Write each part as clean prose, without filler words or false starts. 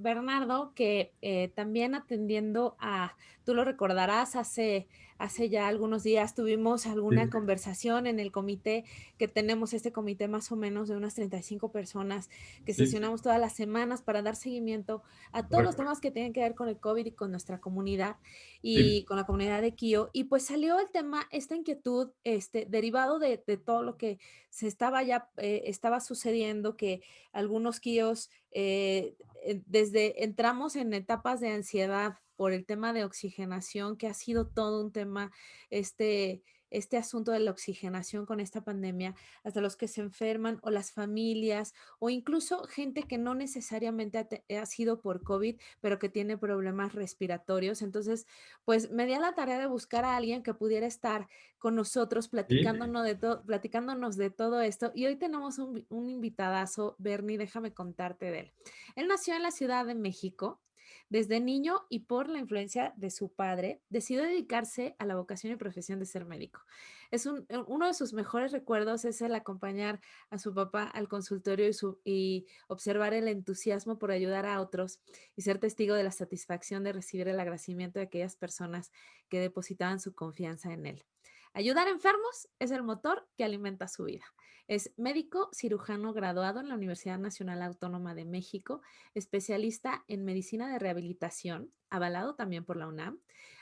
Bernardo, que también atendiendo tú lo recordarás, hace ya algunos días tuvimos alguna Sí, conversación en el comité, que tenemos este comité más o menos de unas 35 personas que sí, sesionamos todas las semanas para dar seguimiento a todos los correcto. temas que tienen que ver con el COVID y con nuestra comunidad Sí, y con la comunidad de Kio. Y pues salió el tema, esta inquietud, derivado de todo lo que estaba sucediendo, que algunos Kios desde entramos en etapas de ansiedad por el tema de oxigenación, que ha sido todo un tema, este, este asunto de la oxigenación con esta pandemia, hasta los que se enferman o las familias o incluso gente que no necesariamente ha sido por COVID, pero que tiene problemas respiratorios. Entonces, pues me di a la tarea de buscar a alguien que pudiera estar con nosotros sí, platicándonos de todo esto. Y hoy tenemos un invitadazo, Bernie, déjame contarte de él. Él nació en la Ciudad de México. Desde niño y por la influencia de su padre, decidió dedicarse a la vocación y profesión de ser médico. Uno de sus mejores recuerdos es el acompañar a su papá al consultorio y observar el entusiasmo por ayudar a otros y ser testigo de la satisfacción de recibir el agradecimiento de aquellas personas que depositaban su confianza en él. Ayudar a enfermos es el motor que alimenta su vida. Es médico cirujano graduado en la Universidad Nacional Autónoma de México, especialista en medicina de rehabilitación, avalado también por la UNAM,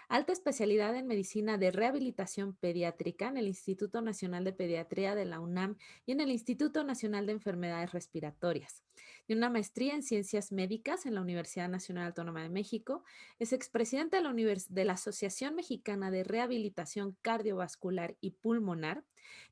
alta especialidad en medicina de rehabilitación pediátrica en el Instituto Nacional de Pediatría de la UNAM y en el Instituto Nacional de Enfermedades Respiratorias, y una maestría en ciencias médicas en la Universidad Nacional Autónoma de México. Es expresidente de la Asociación Mexicana de Rehabilitación Cardiovascular y Pulmonar,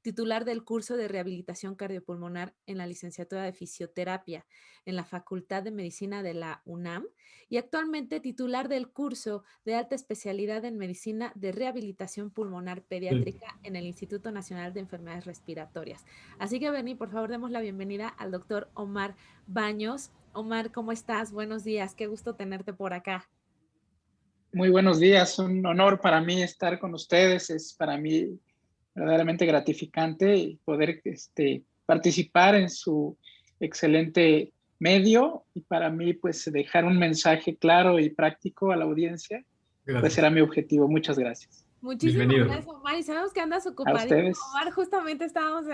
titular del curso de rehabilitación cardiopulmonar en la licenciatura de fisioterapia en la Facultad de Medicina de la UNAM y actualmente titular del curso de alta especialidad en medicina de rehabilitación pulmonar sí. pediátrica en el Instituto Nacional de Enfermedades Respiratorias. Así que, Bernie, por favor, demos la bienvenida al doctor Omar Baños. Omar, ¿cómo estás? Buenos días, qué gusto tenerte por acá. Muy buenos días, un honor para mí estar con ustedes, es para mí verdaderamente gratificante poder participar en su excelente medio y para mí pues dejar un mensaje claro y práctico a la audiencia, pues Gracias. será mi objetivo. Muchas gracias. Muchísimas Bienvenido. gracias, Omar. Y sabemos que andas A ocupadísimo, ustedes. Omar. Justamente estábamos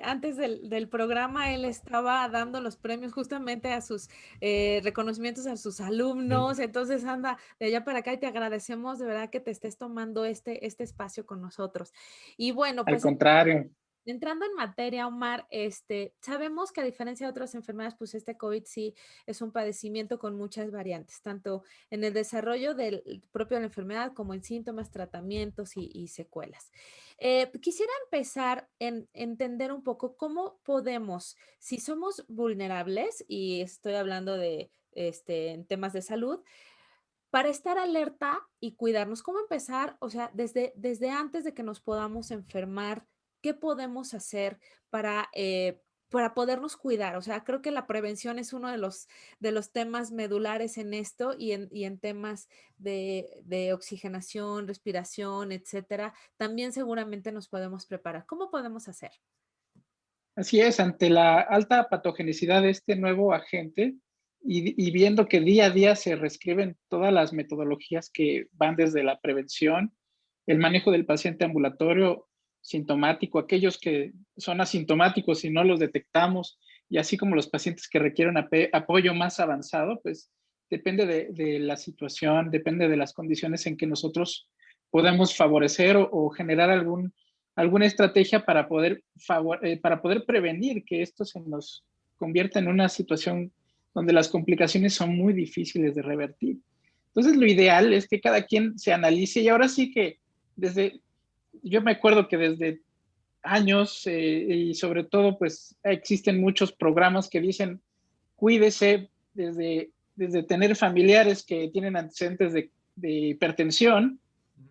antes del programa, él estaba dando los premios justamente a sus reconocimientos a sus Sí. alumnos. Entonces anda de allá para acá y te agradecemos de verdad que te estés tomando este espacio con nosotros. Y bueno, Al pues contrario, entrando en materia, Omar, sabemos que a diferencia de otras enfermedades, pues este COVID sí es un padecimiento con muchas variantes, tanto en el desarrollo del propio de la enfermedad como en síntomas, tratamientos y secuelas. Quisiera empezar en entender un poco cómo podemos, si somos vulnerables, y estoy hablando de en temas de salud, para estar alerta y cuidarnos, ¿cómo empezar? O sea, desde antes de que nos podamos enfermar, ¿qué podemos hacer para podernos cuidar? O sea, creo que la prevención es uno de los temas medulares en esto y en temas de oxigenación, respiración, etcétera. También seguramente nos podemos preparar. ¿Cómo podemos hacer? así es, ante la alta patogenicidad de este nuevo agente y viendo que día a día se reescriben todas las metodologías que van desde la prevención, el manejo del paciente ambulatorio sintomático, aquellos que son asintomáticos y no los detectamos, y así como los pacientes que requieren apoyo más avanzado, pues depende de la situación, depende de las condiciones en que nosotros podemos favorecer o generar alguna estrategia para poder prevenir que esto se nos convierta en una situación donde las complicaciones son muy difíciles de revertir. Entonces, lo ideal es que cada quien se analice y ahora sí que desde, yo me acuerdo que desde años y sobre todo, pues existen muchos programas que dicen cuídese desde tener familiares que tienen antecedentes de hipertensión,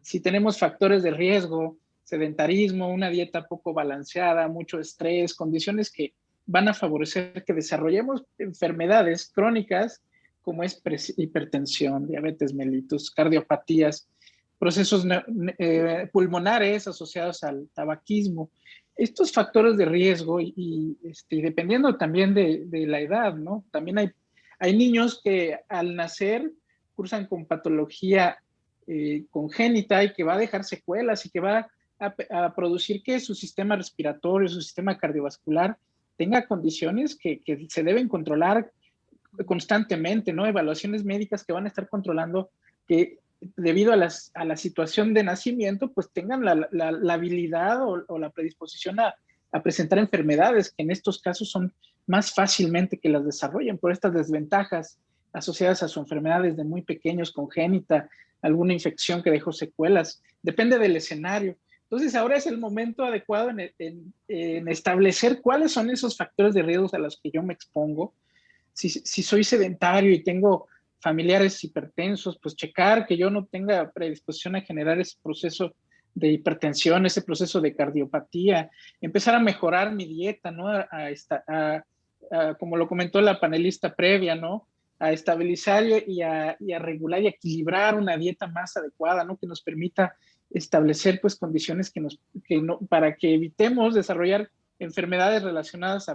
si tenemos factores de riesgo, sedentarismo, una dieta poco balanceada, mucho estrés, condiciones que van a favorecer que desarrollemos enfermedades crónicas como es hipertensión, diabetes mellitus, cardiopatías, procesos pulmonares asociados al tabaquismo. Estos factores de riesgo y dependiendo también de la edad, ¿no? También Hay niños que al nacer cursan con patología congénita y que va a dejar secuelas y que va a producir que su sistema respiratorio, su sistema cardiovascular tenga condiciones que se deben controlar constantemente, ¿no? Evaluaciones médicas que van a estar controlando que debido a la situación de nacimiento, pues tengan la habilidad o la predisposición a presentar enfermedades que en estos casos son más fácilmente que las desarrollen por estas desventajas asociadas a su enfermedad desde muy pequeños, congénita, alguna infección que dejó secuelas. Depende del escenario. Entonces, ahora es el momento adecuado en establecer cuáles son esos factores de riesgo a los que yo me expongo. Si soy sedentario y tengo familiares hipertensos, pues checar que yo no tenga predisposición a generar ese proceso de hipertensión, ese proceso de cardiopatía, empezar a mejorar mi dieta, ¿no? Como lo comentó la panelista previa, ¿no? A estabilizar y a regular y equilibrar una dieta más adecuada, ¿no? Que nos permita establecer pues condiciones para que evitemos desarrollar enfermedades relacionadas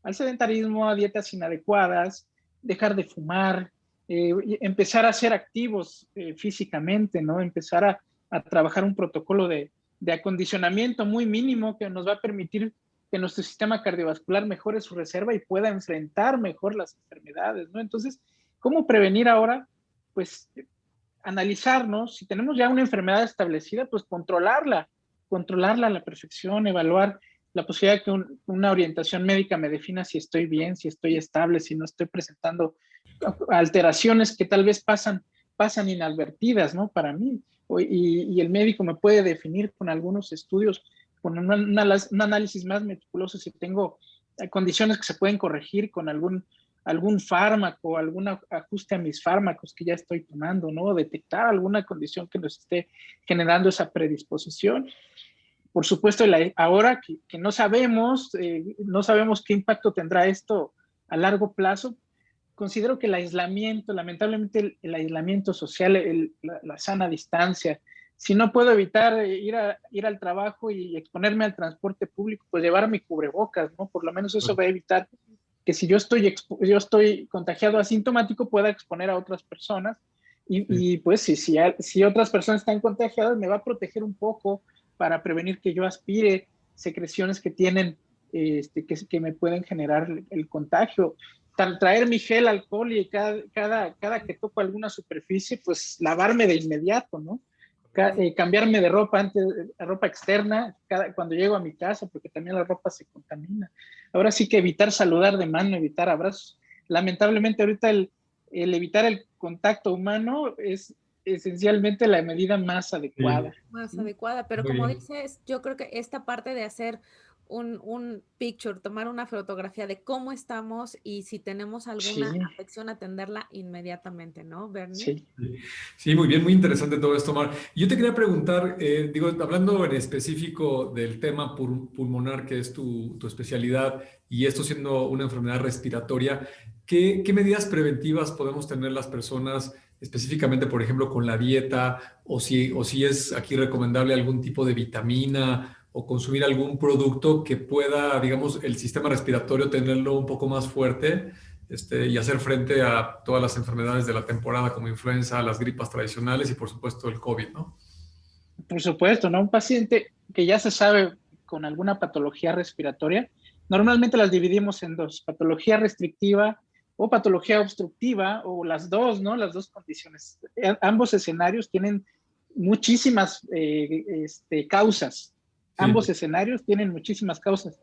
al sedentarismo, a dietas inadecuadas, dejar de fumar, empezar a ser activos físicamente, ¿no? Empezar a trabajar un protocolo de acondicionamiento muy mínimo que nos va a permitir que nuestro sistema cardiovascular mejore su reserva y pueda enfrentar mejor las enfermedades, ¿no? Entonces, ¿cómo prevenir ahora? Pues analizarnos, si tenemos ya una enfermedad establecida, pues controlarla a la perfección, evaluar la posibilidad de que una orientación médica me defina si estoy bien, si estoy estable, si no estoy presentando alteraciones que tal vez pasan inadvertidas, ¿no? Para mí. Y el médico me puede definir con algunos estudios, con un análisis más meticuloso si tengo condiciones que se pueden corregir con algún fármaco, algún ajuste a mis fármacos que ya estoy tomando, ¿no? Detectar alguna condición que nos esté generando esa predisposición. Por supuesto, ahora que no sabemos qué impacto tendrá esto a largo plazo, considero que el aislamiento, lamentablemente el aislamiento social, la sana distancia, si no puedo evitar ir al trabajo y exponerme al transporte público, pues llevar mi cubrebocas, ¿no? Por lo menos eso va a evitar que si yo estoy contagiado asintomático pueda exponer a otras personas y pues si otras personas están contagiadas me va a proteger un poco para prevenir que yo aspire secreciones que tienen, que me pueden generar el contagio. Traer mi gel alcohol y cada que toco alguna superficie, pues lavarme de inmediato, ¿no? Cambiarme de ropa ropa externa cuando llego a mi casa, porque también la ropa se contamina. Ahora sí que evitar saludar de mano, evitar abrazos. Lamentablemente ahorita el evitar el contacto humano es esencialmente la medida más adecuada. Sí, más adecuada, pero Muy como bien. dices, yo creo que esta parte de hacer un picture, tomar una fotografía de cómo estamos y si tenemos alguna Sí, afección, atenderla inmediatamente, ¿no, Bernie? sí. Sí, sí, muy bien, muy interesante todo esto, Mar. Yo te quería preguntar, digo, hablando en específico del tema pulmonar, que es tu especialidad, y esto siendo una enfermedad respiratoria, ¿qué medidas preventivas podemos tener las personas, específicamente, por ejemplo, con la dieta, o si es aquí recomendable algún tipo de vitamina o consumir algún producto que pueda, digamos, el sistema respiratorio tenerlo un poco más fuerte? Y hacer frente a todas las enfermedades de la temporada como influenza, las gripas tradicionales y por supuesto el COVID, ¿no? Por supuesto, ¿no? Un paciente que ya se sabe con alguna patología respiratoria, normalmente las dividimos en dos, patología restrictiva o patología obstructiva, o las dos, ¿no? Las dos condiciones. Ambos escenarios tienen muchísimas causas. Sí, Ambos escenarios tienen muchísimas causas.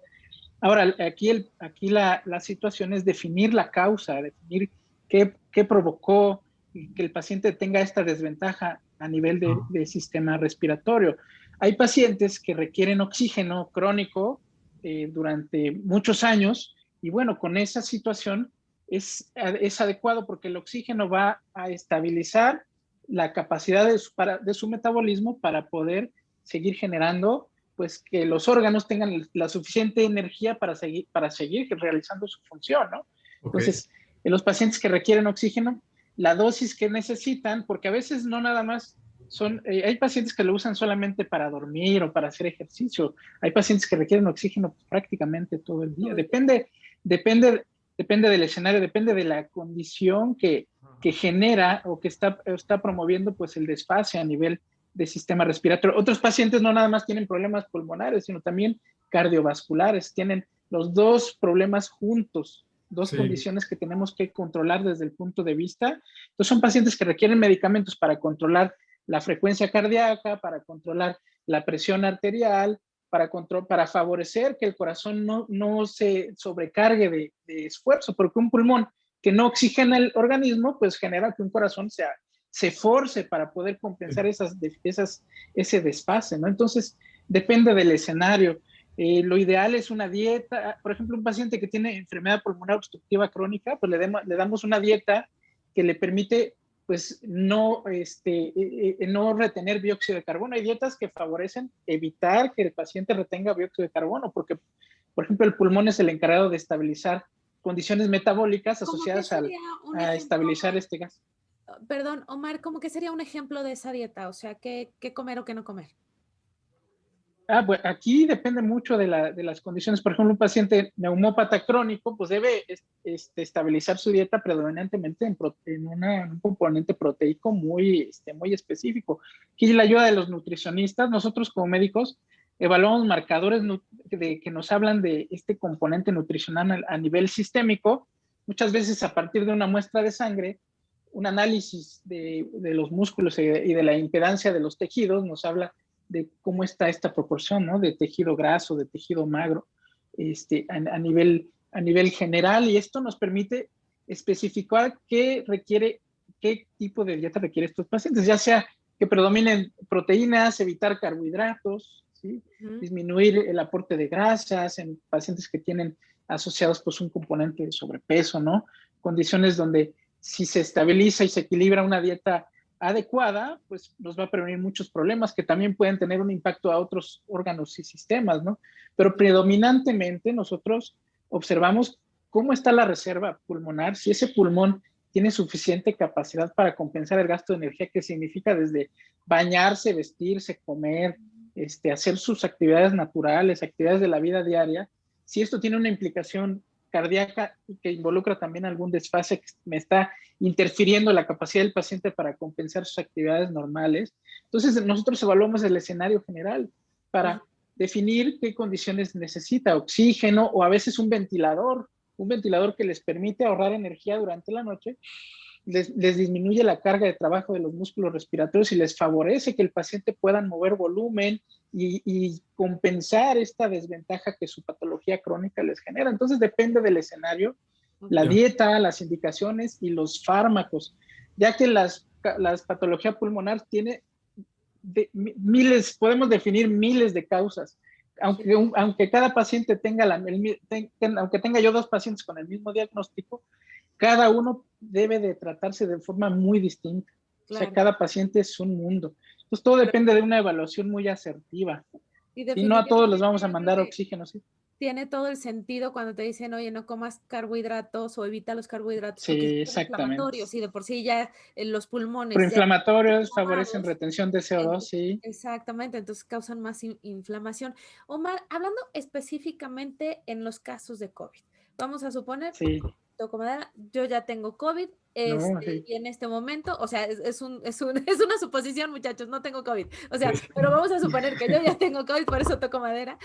Ahora, aquí la situación es definir la causa, definir qué provocó que el paciente tenga esta desventaja a nivel de sistema respiratorio. Hay pacientes que requieren oxígeno crónico durante muchos años y bueno, con esa situación es adecuado porque el oxígeno va a estabilizar la capacidad de su metabolismo para poder seguir generando pues que los órganos tengan la suficiente energía para seguir realizando su función, ¿no? ok. Entonces, en los pacientes que requieren oxígeno, la dosis que necesitan, porque a veces no nada más hay pacientes que lo usan solamente para dormir o para hacer ejercicio, hay pacientes que requieren oxígeno prácticamente todo el día, Todo el depende depende del escenario, depende de la condición que genera o que está promoviendo pues el desfase a nivel de sistema respiratorio. Otros pacientes no nada más tienen problemas pulmonares, sino también cardiovasculares, tienen los dos problemas juntos, dos Sí. condiciones que tenemos que controlar desde el punto de vista. Entonces son pacientes que requieren medicamentos para controlar la frecuencia cardíaca, para controlar la presión arterial, para favorecer que el corazón no se sobrecargue de esfuerzo, porque un pulmón que no oxigena el organismo, pues genera que un corazón se force para poder compensar ese desfase, ¿no? Entonces, depende del escenario. Lo ideal es una dieta, por ejemplo, un paciente que tiene enfermedad pulmonar obstructiva crónica, pues le damos una dieta que le permite pues no retener dióxido de carbono. Hay dietas que favorecen evitar que el paciente retenga dióxido de carbono, porque, por ejemplo, el pulmón es el encargado de estabilizar condiciones metabólicas ¿Cómo que asociadas sería un a ejemplo? estabilizar este gas. Perdón, Omar, ¿cómo que sería un ejemplo de esa dieta? O sea, ¿qué comer o qué no comer? Bueno, aquí depende mucho de las condiciones. Por ejemplo, un paciente neumópata crónico, pues debe estabilizar su dieta predominantemente en un componente proteico muy específico. Aquí la ayuda de los nutricionistas, nosotros como médicos evaluamos marcadores que nos hablan de este componente nutricional a nivel sistémico, muchas veces a partir de una muestra de sangre. Un análisis de los músculos y de la impedancia de los tejidos nos habla de cómo está esta proporción, ¿no? De tejido graso, de tejido magro, a nivel general, y esto nos permite especificar qué tipo de dieta requiere estos pacientes, ya sea que predominen proteínas, evitar carbohidratos, ¿sí? Disminuir el aporte de grasas en pacientes que tienen asociados pues un componente de sobrepeso, ¿no? Condiciones donde si se estabiliza y se equilibra una dieta adecuada, pues nos va a prevenir muchos problemas que también pueden tener un impacto a otros órganos y sistemas, ¿no? Pero predominantemente nosotros observamos cómo está la reserva pulmonar, si ese pulmón tiene suficiente capacidad para compensar el gasto de energía, que significa desde bañarse, vestirse, comer, hacer sus actividades naturales, actividades de la vida diaria. Si esto tiene una implicación cardíaca que involucra también algún desfase que me está interfiriendo la capacidad del paciente para compensar sus actividades normales. Entonces, nosotros evaluamos el escenario general para definir qué condiciones necesita, oxígeno o a veces un ventilador que les permite ahorrar energía durante la noche, les disminuye la carga de trabajo de los músculos respiratorios y les favorece que el paciente pueda mover volumen y compensar esta desventaja que su patología crónica les genera. Entonces depende del escenario, la dieta, las indicaciones y los fármacos, ya que la patología pulmonar tiene podemos definir miles de causas. Aunque cada paciente aunque tenga yo 2 pacientes con el mismo diagnóstico, cada uno debe de tratarse de forma muy distinta. Claro. O sea, cada paciente es un mundo. Entonces, todo depende de una evaluación muy asertiva. Y no a todos les vamos a mandar oxígeno, ¿sí? Tiene todo el sentido cuando te dicen, oye, no comas carbohidratos o evita los carbohidratos, sí, porque son exactamente. inflamatorios y de por sí ya los pulmones. Proinflamatorios favorecen retención de CO2, sí. Exactamente, entonces causan más inflamación. Omar, hablando específicamente en los casos de COVID, vamos a suponer, sí. toco madera, yo ya tengo COVID, sí. y en este momento, o sea, es una suposición, muchachos, no tengo COVID, o sea, pero vamos a suponer que yo ya tengo COVID, por eso toco madera,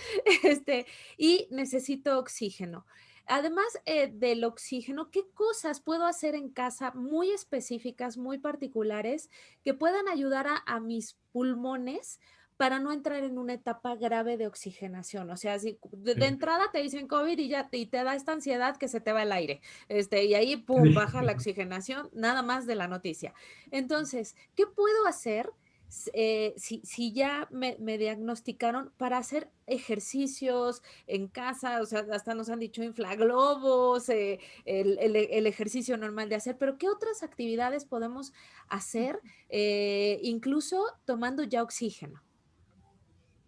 y necesito oxígeno. Además del oxígeno, ¿qué cosas puedo hacer en casa muy específicas, muy particulares, que puedan ayudar a mis pulmones para no entrar en una etapa grave de oxigenación? O sea, si de entrada te dicen COVID y te da esta ansiedad que se te va el aire, y ahí, pum, baja la oxigenación, nada más de la noticia. Entonces, ¿qué puedo hacer si ya me diagnosticaron para hacer ejercicios en casa? O sea, hasta nos han dicho inflaglobos, el ejercicio normal de hacer, pero ¿qué otras actividades podemos hacer incluso tomando ya oxígeno?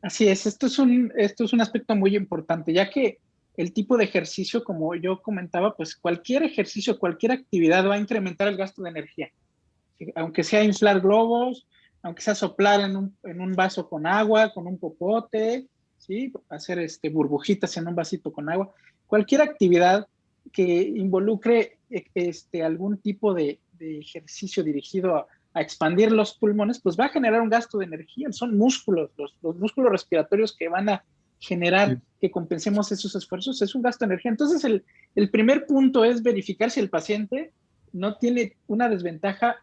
Así es, esto es un aspecto muy importante, ya que el tipo de ejercicio, como yo comentaba, pues cualquier ejercicio, cualquier actividad va a incrementar el gasto de energía. Aunque sea inflar globos, aunque sea soplar en un vaso con agua, con un popote, ¿sí? Hacer burbujitas en un vasito con agua. Cualquier actividad que involucre algún tipo de ejercicio dirigido a expandir los pulmones, pues va a generar un gasto de energía. Son músculos, los músculos respiratorios que van a generar que compensemos esos esfuerzos, es un gasto de energía. Entonces, el primer punto es verificar si el paciente no tiene una desventaja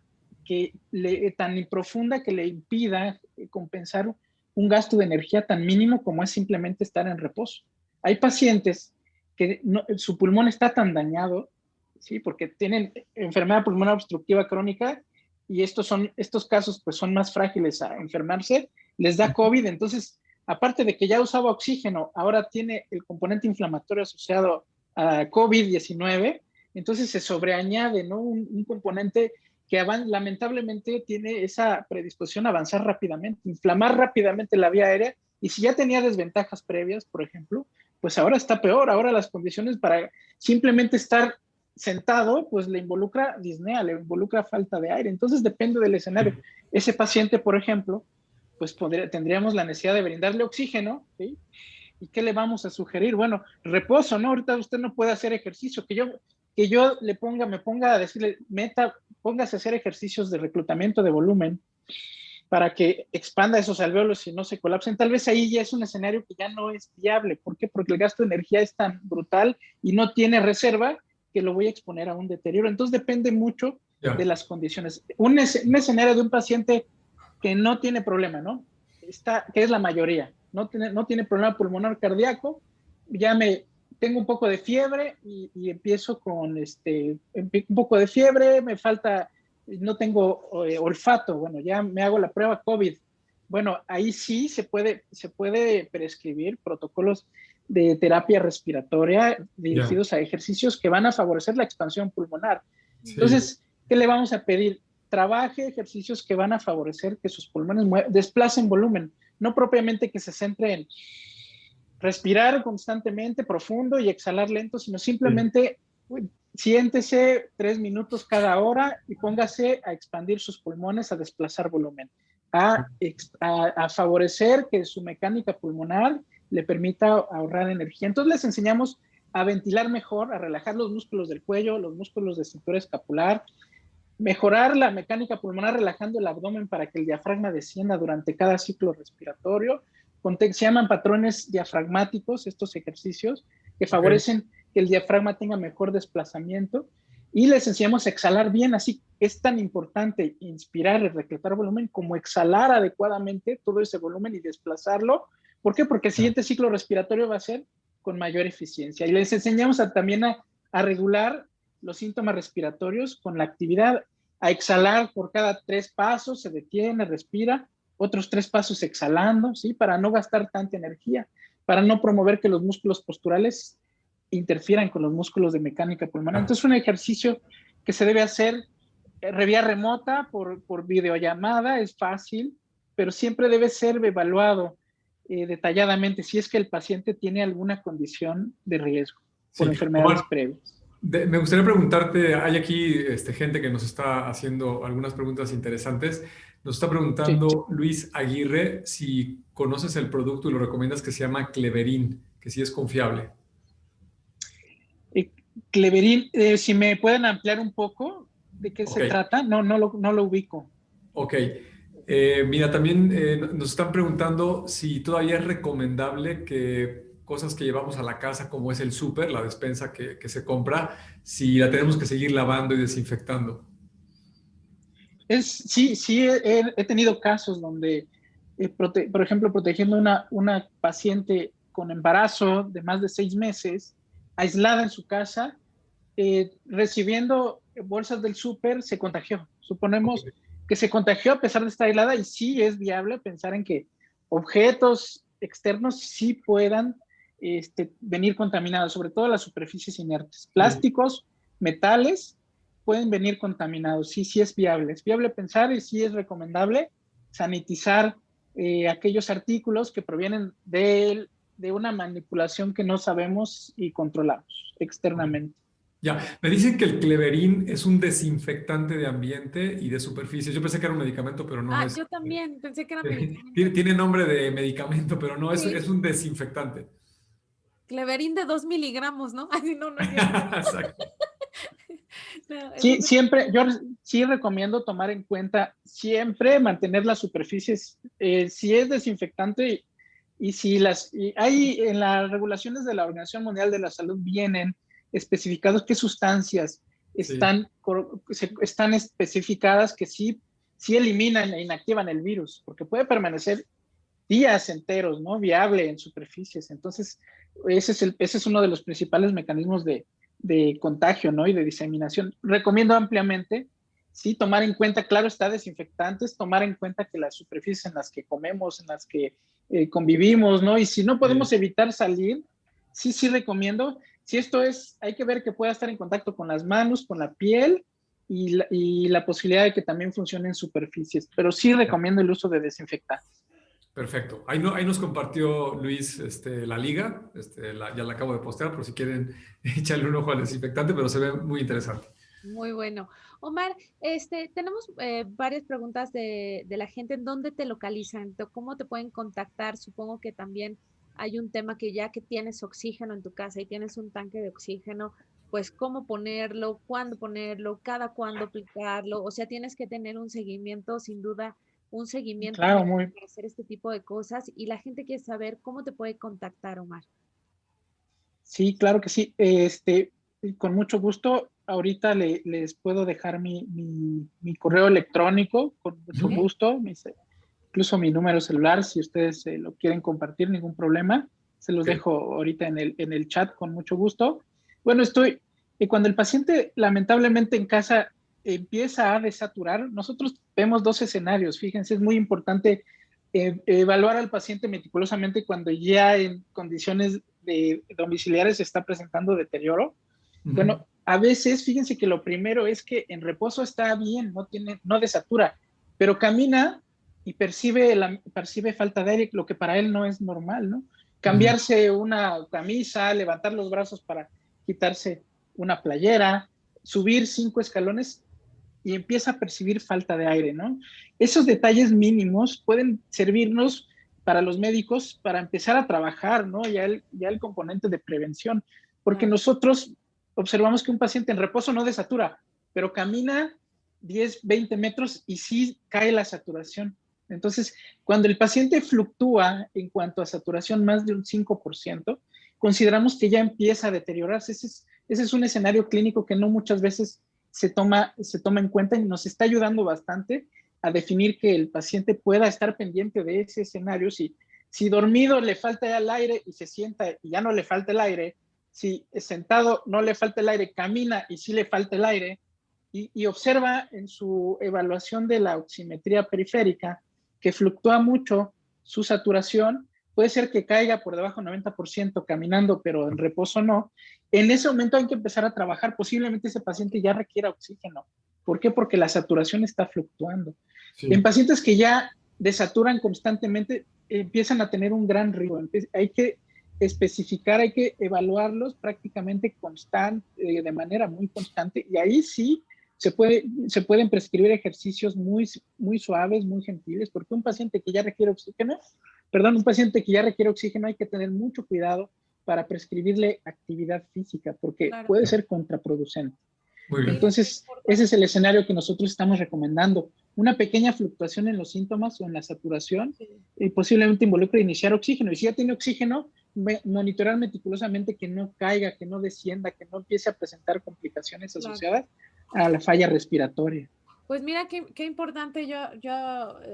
tan profunda que le impida compensar un gasto de energía tan mínimo como es simplemente estar en reposo. Hay pacientes que su pulmón está tan dañado, ¿sí? Porque tienen enfermedad pulmonar obstructiva crónica y estos casos pues son más frágiles a enfermarse, les da COVID, entonces aparte de que ya usaba oxígeno, ahora tiene el componente inflamatorio asociado a COVID-19, entonces se sobreañade, ¿no? Un componente que lamentablemente tiene esa predisposición a avanzar rápidamente, inflamar rápidamente la vía aérea, y si ya tenía desventajas previas, por ejemplo, pues ahora está peor, ahora las condiciones para simplemente estar sentado, pues le involucra disnea, le involucra falta de aire, entonces depende del escenario. Ese paciente, por ejemplo, pues tendríamos la necesidad de brindarle oxígeno, ¿sí? ¿Y qué le vamos a sugerir? Bueno, reposo, ¿no? Ahorita usted no puede hacer ejercicio, que yo me ponga a decirle, póngase a hacer ejercicios de reclutamiento de volumen para que expanda esos alvéolos y no se colapsen. Tal vez ahí ya es un escenario que ya no es viable. ¿Por qué? Porque el gasto de energía es tan brutal y no tiene reserva que lo voy a exponer a un deterioro. Entonces depende mucho de las condiciones. Un escenario de un paciente que no tiene problema, ¿no? Que es la mayoría, no tiene problema pulmonar cardíaco, tengo un poco de fiebre y empiezo con un poco de fiebre, me falta, no tengo olfato, bueno, ya me hago la prueba COVID. Bueno, ahí sí se puede prescribir protocolos de terapia respiratoria dirigidos a ejercicios que van a favorecer la expansión pulmonar. Sí. Entonces, ¿qué le vamos a pedir? Trabaje ejercicios que van a favorecer que sus pulmones desplacen volumen, no propiamente que se centre en respirar constantemente, profundo y exhalar lento, sino simplemente siéntese 3 minutos cada hora y póngase a expandir sus pulmones, a desplazar volumen, a favorecer que su mecánica pulmonar le permita ahorrar energía. Entonces les enseñamos a ventilar mejor, a relajar los músculos del cuello, los músculos de cintura escapular, mejorar la mecánica pulmonar relajando el abdomen para que el diafragma descienda durante cada ciclo respiratorio. Se llaman patrones diafragmáticos estos ejercicios que favorecen que el diafragma tenga mejor desplazamiento, y les enseñamos a exhalar bien. Así es tan importante inspirar y reclutar volumen como exhalar adecuadamente todo ese volumen y desplazarlo. ¿Por qué? Porque el siguiente ciclo respiratorio va a ser con mayor eficiencia. Y les enseñamos también a regular los síntomas respiratorios con la actividad, a exhalar por cada 3 pasos, se detiene, respira, otros 3 pasos exhalando, ¿sí? Para no gastar tanta energía, para no promover que los músculos posturales interfieran con los músculos de mecánica pulmonar. Entonces es un ejercicio que se debe hacer vía remota, por videollamada, es fácil, pero siempre debe ser evaluado detalladamente si es que el paciente tiene alguna condición de riesgo por enfermedades previas. Me gustaría preguntarte, hay aquí gente que nos está haciendo algunas preguntas interesantes. Nos está preguntando Luis Aguirre si conoces el producto y lo recomiendas, que se llama Cleverin, que sí es confiable. Cleverin, si me pueden ampliar un poco de qué se trata, no lo ubico. Ok. Mira, también nos están preguntando si todavía es recomendable que cosas que llevamos a la casa, como es el súper, la despensa que se compra, si la tenemos que seguir lavando y desinfectando. Sí, he tenido casos donde, por ejemplo, protegiendo una paciente con embarazo de más de 6 meses, aislada en su casa, recibiendo bolsas del súper, se contagió. Suponemos que se contagió a pesar de estar aislada, y sí es viable pensar en que objetos externos sí puedan venir contaminados, sobre todo las superficies inertes. Plásticos, metales, pueden venir contaminados. Sí es viable. Es viable pensar, y sí es recomendable sanitizar aquellos artículos que provienen de una manipulación que no sabemos y controlamos externamente. Ya, me dicen que el Cleverin es un desinfectante de ambiente y de superficies. Yo pensé que era un medicamento, pero no es. Yo también pensé que era medicamento. Tiene nombre de medicamento, pero no, es un desinfectante. Cleverín de 2 miligramos, ¿no? Así no, no es cierto. Exacto. No, Sí, siempre, yo sí recomiendo tomar en cuenta siempre mantener las superficies, si es desinfectante y si hay en las regulaciones de la Organización Mundial de la Salud vienen especificados qué sustancias Sí. están especificadas que sí eliminan e inactivan el virus, porque puede permanecer días enteros, ¿no? Viable en superficies. Entonces, ese es uno de los principales mecanismos de contagio, ¿no? Y de diseminación. Recomiendo ampliamente, sí, tomar en cuenta, claro, está desinfectantes, tomar en cuenta que las superficies en las que comemos, en las que convivimos, ¿no? Y si no podemos evitar salir, sí recomiendo. Si esto hay que ver que pueda estar en contacto con las manos, con la piel y la posibilidad de que también funcione en superficies. Pero sí recomiendo el uso de desinfectantes. Perfecto. Ahí nos compartió Luis la liga. Ya la acabo de postear por si quieren echarle un ojo al desinfectante, pero se ve muy interesante. Muy bueno. Omar, tenemos varias preguntas de la gente. ¿En dónde te localizan? ¿Cómo te pueden contactar? Supongo que también hay un tema que ya que tienes oxígeno en tu casa y tienes un tanque de oxígeno, pues cómo ponerlo, cuándo ponerlo, cada cuándo aplicarlo. O sea, tienes que tener un seguimiento, sin duda, un seguimiento Claro, médico para hacer este tipo de cosas. Y la gente quiere saber cómo te puede contactar, Omar. sí, claro que sí. Con mucho gusto. Ahorita les puedo dejar mi correo electrónico, con mucho Ujú. gusto, incluso mi número celular, si ustedes lo quieren compartir, ningún problema. Se los Ok. dejo ahorita en el chat con mucho gusto. Bueno, cuando el paciente lamentablemente en casa empieza a desaturar, nosotros vemos dos escenarios. Fíjense, es muy importante evaluar al paciente meticulosamente cuando ya en condiciones domiciliares se está presentando deterioro. Ujú. Bueno, a veces, fíjense que lo primero es que en reposo está bien, no desatura, pero camina y percibe falta de aire, lo que para él no es normal, ¿no? Ujú. Cambiarse una camisa, levantar los brazos para quitarse una playera, subir 5 escalones y empieza a percibir falta de aire, ¿no? Esos detalles mínimos pueden servirnos para los médicos para empezar a trabajar, ¿no? Ya el componente de prevención, porque Claro. nosotros observamos que un paciente en reposo no desatura, pero camina 10, 20 metros y sí cae la saturación. Entonces, cuando el paciente fluctúa en cuanto a saturación más de un 5%, consideramos que ya empieza a deteriorarse. Ese es un escenario clínico que no muchas veces se toma en cuenta y nos está ayudando bastante a definir que el paciente pueda estar pendiente de ese escenario. Si dormido le falta el aire y se sienta y ya no le falta el aire, si sentado no le falta el aire, camina y sí le falta el aire, y observa en su evaluación de la oximetría periférica que fluctúa mucho su saturación, puede ser que caiga por debajo del 90% caminando, pero en reposo no. En ese momento hay que empezar a trabajar. Posiblemente ese paciente ya requiera oxígeno. ¿Por qué? Porque la saturación está fluctuando. En Sí. pacientes que ya desaturan constantemente, empiezan a tener un gran riesgo. Hay que especificar, hay que evaluarlos prácticamente de manera muy constante, y ahí sí se pueden prescribir ejercicios muy suaves, muy gentiles, porque un paciente que ya requiere oxígeno, hay que tener mucho cuidado para prescribirle actividad física, porque Claro. puede ser contraproducente. Muy bien. Mira, qué Entonces, ese importante. es el escenario que nosotros estamos recomendando. Una pequeña fluctuación en los síntomas o en la saturación Sí. posiblemente involucra iniciar oxígeno. Y si ya tiene oxígeno, monitorar meticulosamente que no caiga, que no descienda, que no empiece a presentar complicaciones Claro. asociadas a la falla respiratoria. Pues mira qué importante,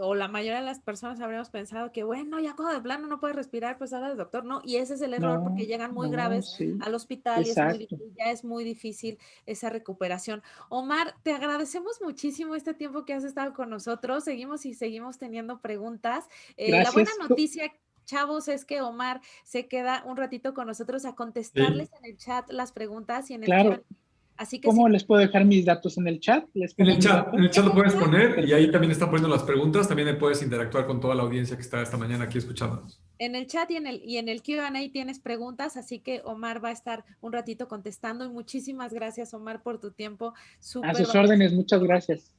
o la mayoría de las personas habríamos pensado que, bueno, ya cuando de plano no puedes respirar, pues habla del doctor, ¿no? Y ese es el error porque No, llegan muy no, graves sí, al hospital y exacto. ya es muy difícil esa recuperación. Omar, te agradecemos muchísimo este tiempo que has estado con nosotros. Seguimos teniendo preguntas. La buena Gracias. noticia, chavos, es que Omar se queda un ratito con nosotros a Sí. contestarles en el chat las preguntas y en el Q&A. Claro, Así que ¿cómo si les puedo dejar mis datos en el chat? ¿Les En pongo el mis chat, en datos? el chat en lo el puedes chat. poner y ahí Perfecto. también están poniendo las preguntas. También puedes interactuar con toda la audiencia que está esta mañana aquí escuchándonos. En el chat y en el Q&A tienes preguntas, así que Omar va a estar un ratito contestando. Y muchísimas gracias, Omar, por tu tiempo. A Súper sus valiosa órdenes, muchas información. gracias.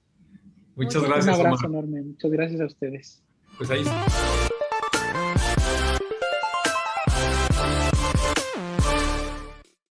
Muchas Muchas Un gracias, gracias. Omar. abrazo enorme. Muchas gracias a ustedes. Pues ahí